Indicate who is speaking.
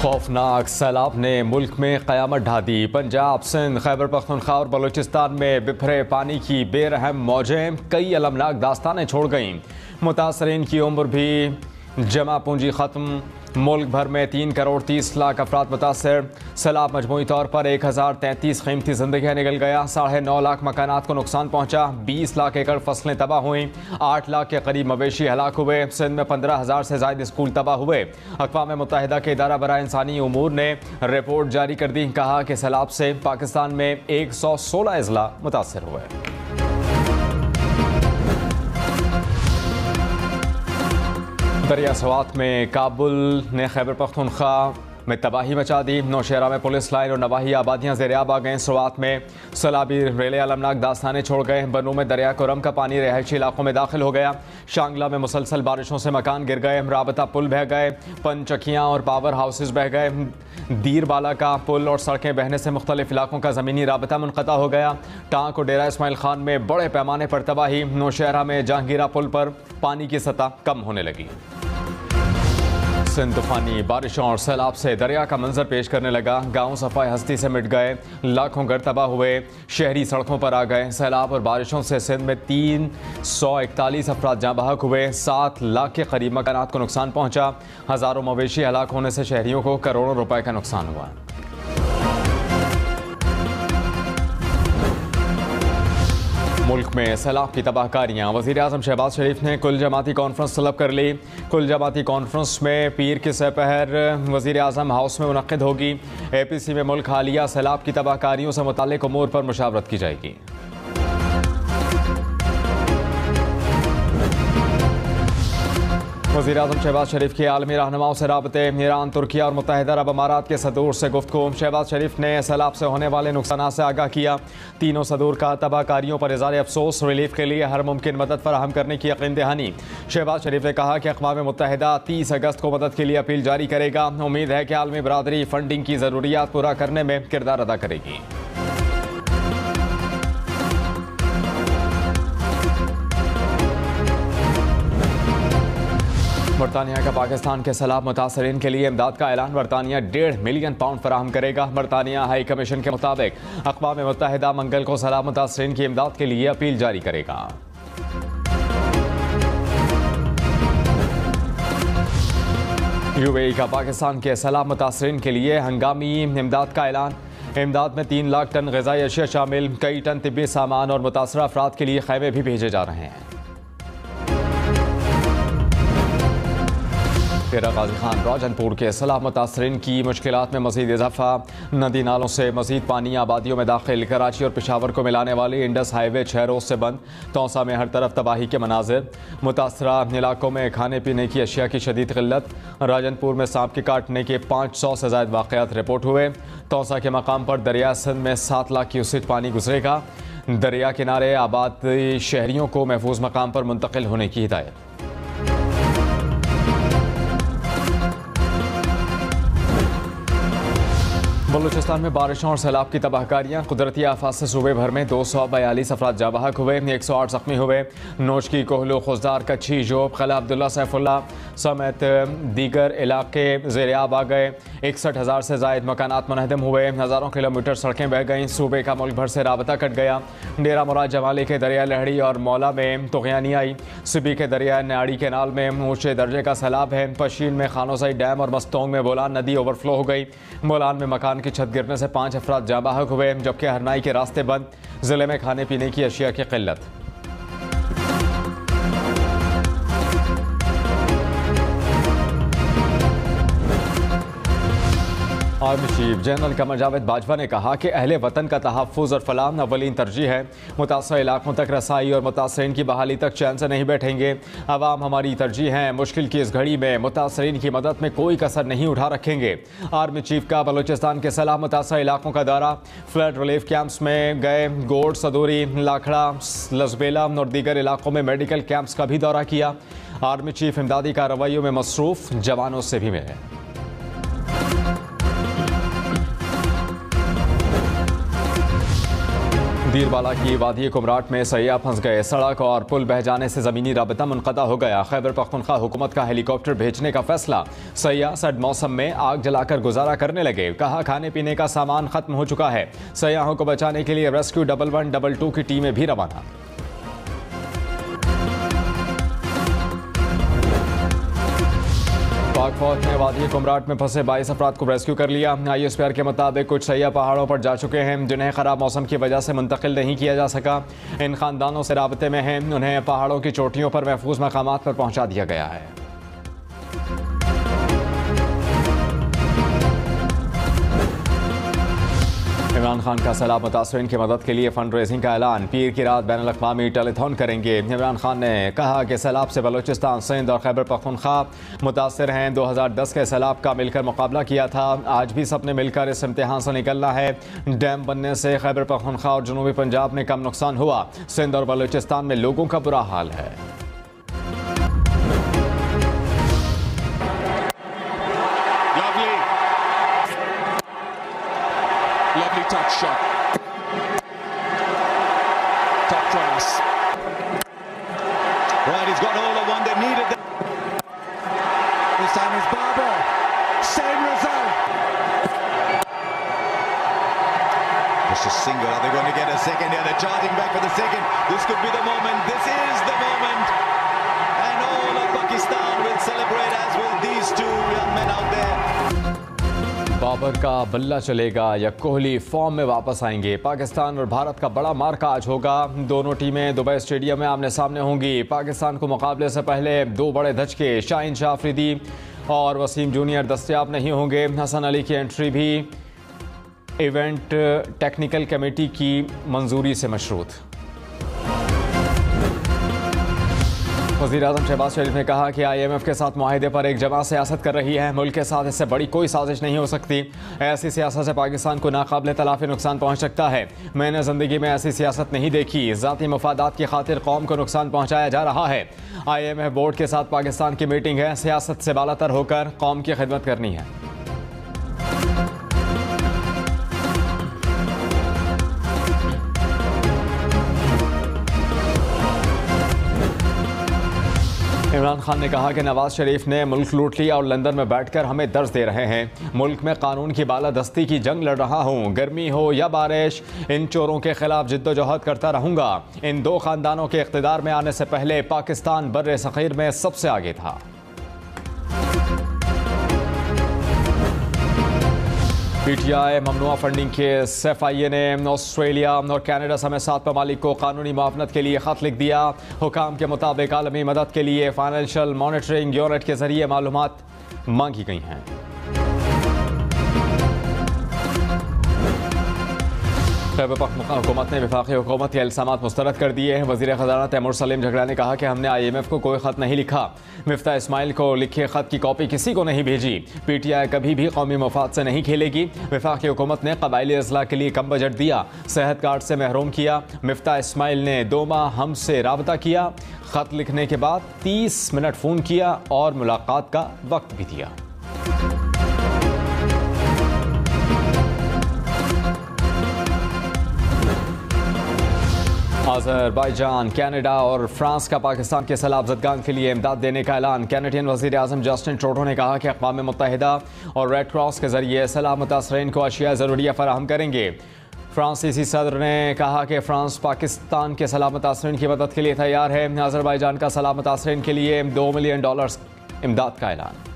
Speaker 1: खौफनाक सैलाब ने मुल्क में क़यामत ढा दी। पंजाब, सिंध, खैबर पख्तूनख्वा और बलूचिस्तान में बिफरे पानी की बेरहम मौजें कई अलमनाक दास्तानें छोड़ गईं। मुतासरीन की उम्र भी जमा पूंजी ख़त्म। मुल्क भर में 3 करोड़ 30 लाख अफराद मुतासर। सैलाब मजमूई तौर पर 1033 कीमती जिंदगियाँ निकल गया। 9.5 लाख मकानात को नुकसान पहुँचा। 20 लाख एकड़ फसलें तबाह हुई। 8 लाख के करीब मवेशी हलाक हुए। सिंध में 15,000 से ज़ायद स्कूल तबाह हुए। अक़वाम मुत्तहिदा के इदारा बराए इंसानी उमूर ने रिपोर्ट जारी कर दी। कहा कि सैलाब से पाकिस्तान में 116 अजला मुतासर हुए। दरिया सवात में काबुल ने खैबर पख्तूनख्वा में तबाही मचा दी। नौशहरा में पुलिस लाइन और नवाही आबादियाँ ज़ेर-ए-आब आ गए। सवात में सैलाबी रेले अलमनाक दास्तानें छोड़ गए। बनू में दरिया कोरम का पानी रहायशी इलाकों में दाखिल हो गया। शांगला में मुसलसल बारिशों से मकान गिर गए। राबता पुल बह गए। पंचकियाँ और पावर हाउसेज बह गए। दीरबाला का पुल और सड़कें बहने से मुख्तलिफ इलाकों का ज़मीनी राबता मुनक़ता हो गया। टांक और डेरा इस्माइल खान में बड़े पैमाने पर तबाही। नौशहरा में जहांगीरा पुल पर पानी की सतह कम होने लगी। सिंध तूफानी बारिशों और सैलाब से दरिया का मंजर पेश करने लगा। गांव सफाई हस्ती से मिट गए। लाखों घर तबाह हुए। शहरी सड़कों पर आ गए। सैलाब और बारिशों से सिंध में 341 अफराद जाँ बहक हुए। 7 लाख के करीब मकानात को नुकसान पहुंचा। हज़ारों मवेशी हलाक होने से शहरियों को करोड़ों रुपए का नुकसान हुआ। मुल्क में सैलाब की तबाहकारियाँ। वज़ीर आज़म शहबाज शरीफ ने कुल जमाती कॉन्फ्रेंस तलब कर ली। कुल जमाती कॉन्फ्रेंस में पीर की सपहर वज़ीर आज़म हाउस में मुनक़्क़िद होगी। APC में मुल्क हालिया सैलाब की तबाहकारियों से मुताल्लिक़ उमूर पर मुशावरत की जाएगी। वज़ीर आज़म शहबाज शरीफ के आलमी रहनुमाओं से राबते। ईरान, तुर्किया और मुत्तहिदा अरब अमारात के सदूर से गुफ्तगू। शहबाज शरीफ ने सैलाब से होने वाले नुकसान से आगाह किया। तीनों सदूर का तबाहकारियों पर इज़हार अफसोस। रिलीफ के लिए हर मुमकिन मदद फराहम करने की यकीन दहानी। शहबाज शरीफ ने कहा कि अक़वाम मुत्तहिदा 30 अगस्त को मदद के लिए अपील जारी करेगा। उम्मीद है कि आलमी बरादरी फंडिंग की ज़रूरियात पूरा करने में किरदार अदा करेगी। बरतानिया का पाकिस्तान के सैलाब मुतासरीन के लिए इमदाद का ऐलान। बरतानिया 1.5 मिलियन पाउंड फराहम करेगा। बरतानिया हाई कमीशन के मुताबिक अक़वाम मुत्तहिदा मंगल को सैलाब मुतासरीन की इमदाद के लिए अपील जारी करेगा। UAE का पाकिस्तान के सैलाब मुतासरीन के लिए हंगामी इमदाद का ऐलान। इमदाद में 3 लाख टन ग़िज़ाई अशिया शामिल। कई टन तिब्बी सामान और मुतासरा अफराद के लिए खैमे भी भेजे जा रहे हैं। डेरा गाजी खान राजनपुर के सैलाब मुतासरीन की मुश्किलात में मज़ीद इजाफा। नदी नालों से मज़ीद पानी आबादियों में दाखिल। कराची और पेशावर को मिलाने वाली इंडस हाईवे 6 रोज़ से बंद। तौसा में हर तरफ तबाही के मनाजिर। मुतासरा इलाकों में खाने पीने की अशिया की शदीद क़िल्लत। राजनपुर में सांप के काटने के 500 से ज़ायद वाक़यात रिपोर्ट हुए। तौसा के मकाम पर दरिया सिंध में 7 लाख क्यूसेक पानी गुजरेगा। दरिया किनारे आबाद शहरियों को महफूज मकाम पर मुंतकिल होने की हिदायत। बलूचिस्तान में बारिशों और सैलाब की तबाहकारियाँ। कुदरती आफात से सूबे भर में 242 अफराद जाँ बहक हुए। 108 ज़ख्मी हुए। नोशकी, कोहलू, खुजदार, कच्छी, जोब, क़िला अब्दुल्ला, सैफुल्ला समेत दीगर इलाके ज़ेर-ए-आब आ गए। 61,000 से ज़ायद मकानात मुनहदम हुए। हज़ारों किलोमीटर सड़कें बह गईं। सूबे का मुल्क भर से राबता कट गया। डेरा मुराद जमाली के दरिया लहड़ी और मौला में तुग़यानी आई। सिबी के दरिया न्याड़ी केनाल में ऊँचे दर्जे का सैलाब है। पशीन में खानोसाई डैम और मस्तोंग में बोलान नदी ओवरफ्लो हो गई। बोलान में मकान की छत गिरने से 5 अफराद जाँ बहक हुए। जबकि हरनाई के रास्ते बंद। जिले में खाने पीने की अशिया की किल्लत। Army chief general Qamar Javed Bajwa ने कहा कि अहले वतन का तहफ़्फ़ुज़ और फलाह अव्वलीन तरजीह है। मुतासर इलाकों तक रसाई और मुतासरीन की बहाली तक चैन से नहीं बैठेंगे। अवाम हमारी तरजीह हैं। मुश्किल की इस घड़ी में मुतासरीन की मदद में कोई कसर नहीं उठा रखेंगे। आर्मी चीफ का बलूचिस्तान के सैलाब मुतासर इलाकों का दौरा। फ्लड रिलीफ कैंप्स में गए। गोड, सदूरी, लाखड़ा, लजबेला और दीगर इलाकों में मेडिकल कैंप्स का भी दौरा किया। आर्मी चीफ इमदादी कार्रवाइयों में मसरूफ़ जवानों से भी मिले। दीरबाला की वादी कुमराट में सैयाह फंस गए। सड़क और पुल बह जाने से ज़मीनी राबता मुनक़ता हो गया। खैबर पख्तूनख्वा हुकूमत का हेलीकॉप्टर भेजने का फैसला। सैयाह सर्द मौसम में आग जलाकर गुजारा करने लगे। कहा खाने पीने का सामान खत्म हो चुका है। सैयाहों को बचाने के लिए रेस्क्यू 1112 की टीमें भी रवाना। पाक फौज ने वादी कुमराट में फंसे 22 अफराद को रेस्क्यू कर लिया। ISPR के मुताबिक कुछ सैयाह पहाड़ों पर जा चुके हैं जिन्हें खराब मौसम की वजह से मुंतकिल नहीं किया जा सका। इन खानदानों से राबते में हैं। उन्हें पहाड़ों की चोटियों पर महफूज मकामात पर पहुंचा दिया गया है। इमरान खान का सैलाब मुतासरीन की मदद के लिए फंड रेजिंग का ऐलान। पीर की रात बैनुल अक़वामी टेलीथॉन करेंगे। इमरान खान ने कहा कि सैलाब से बलूचिस्तान, सिंध और खैबर पख्तूनख्वा मुतासर हैं। 2010 के सैलाब का मिलकर मुकाबला किया था। आज भी सबने मिलकर इस इम्तिहान से निकलना है। डैम बनने से खैबर पख्तूनख्वा और जनूबी पंजाब में कम नुकसान हुआ। सिंध और बलूचिस्तान में लोगों का बुरा हाल है।
Speaker 2: Lovely touch shot. Top class. Right, he's got hold of one. They needed that. This time is Barber. Same result. Just a single. Are they going to get a second here? They're charging back for the second. This could be the moment. This is the moment. And all of Pakistan will celebrate, as will these two young men out there.
Speaker 1: Babar का बल्ला चलेगा या Kohli form में वापस आएंगे। पाकिस्तान और भारत का बड़ा मार्का आज होगा। दोनों टीमें दुबई स्टेडियम में आमने सामने होंगी। पाकिस्तान को मुकाबले से पहले दो बड़े धचके, शाहीन शाह अफरीदी और वसीम जूनियर दस्तयाब नहीं होंगे। हसन अली की एंट्री भी इवेंट टेक्निकल कमेटी की मंजूरी से मशरूत। वज़ीर-ए-आज़म शहबाज शरीफ ने कहा कि IMF के साथ मुआहिदे पर एक जमात सियासत कर रही है। मुल्क के साथ इससे बड़ी कोई साजिश नहीं हो सकती। ऐसी सियासत से पाकिस्तान को नाकाबिले तलाफी नुकसान पहुंच सकता है। मैंने ज़िंदगी में ऐसी सियासत नहीं देखी। ज़ाती मफादात की खातिर कौम को नुकसान पहुंचाया जा रहा है। IMF बोर्ड के साथ पाकिस्तान की मीटिंग है। सियासत से बालातर होकर कौम की खिदमत करनी है। इमरान खान ने कहा कि नवाज शरीफ ने मुल्क लूट लिया और लंदन में बैठकर हमें दर्ज दे रहे हैं। मुल्क में कानून की बालादस्ती की जंग लड़ रहा हूँ। गर्मी हो या बारिश, इन चोरों के खिलाफ जिद्दोजहद करता रहूँगा। इन दो खानदानों के इख्तिदार में आने से पहले पाकिस्तान बर्रे सग़ीर में सबसे आगे था। PTI ममनुआ फंडिंग केस। FIA ने ऑस्ट्रेलिया और कनाडा समेत 7 ममालिक को कानूनी मुआवनत के लिए खत लिख दिया। हुकाम के मुताबिक आलमी मदद के लिए फाइनेंशियल मॉनिटरिंग यूनिट के जरिए मालूमात मांगी गई हैं। खैबर पख्तूनख्वा हुकूमत ने वफाकी हुकूमत के इल्ज़ामात मुस्तरद कर दिए हैं। वज़ीर ख़ज़ाना तैमूर सलीम झगड़ा ने कहा कि हमने IMF को कोई ख़त नहीं लिखा। मिफ्ता इस्माइल को लिखे ख़त की कॉपी किसी को नहीं भेजी। PTI कभी भी कौमी मफाद से नहीं खेलेगी। वफाकी हुकूमत ने कबायली अज़ला के लिए कम बजट दिया, सेहत कार्ड से महरूम किया। मिफ्ता इस्माइल ने 2 माह हमसे राबता किया। ख़त लिखने के बाद 30 मिनट फ़ोन किया और मुलाकात का वक्त भी दिया। अज़रबैजान, कनाडा और फ्रांस का पाकिस्तान के सैलाब ज़दगान के लिए इमदाद देने का ऐलान। कैनेडियन वज़ीर आज़म जस्टिन ट्रूडो ने कहा कि अक़वाम मुत्तहिदा और रेड क्रॉस के जरिए सैलाब मुतासरीन को अशिया ज़रूरिया फराहम करेंगे। फ्रांसीसी सदर ने कहा कि फ्रांस पाकिस्तान के सैलाब मुतासरीन की मदद के लिए तैयार है। अज़रबैजान का सैलाब मुतासरीन के लिए $2 मिलियन इमदाद का ऐलान।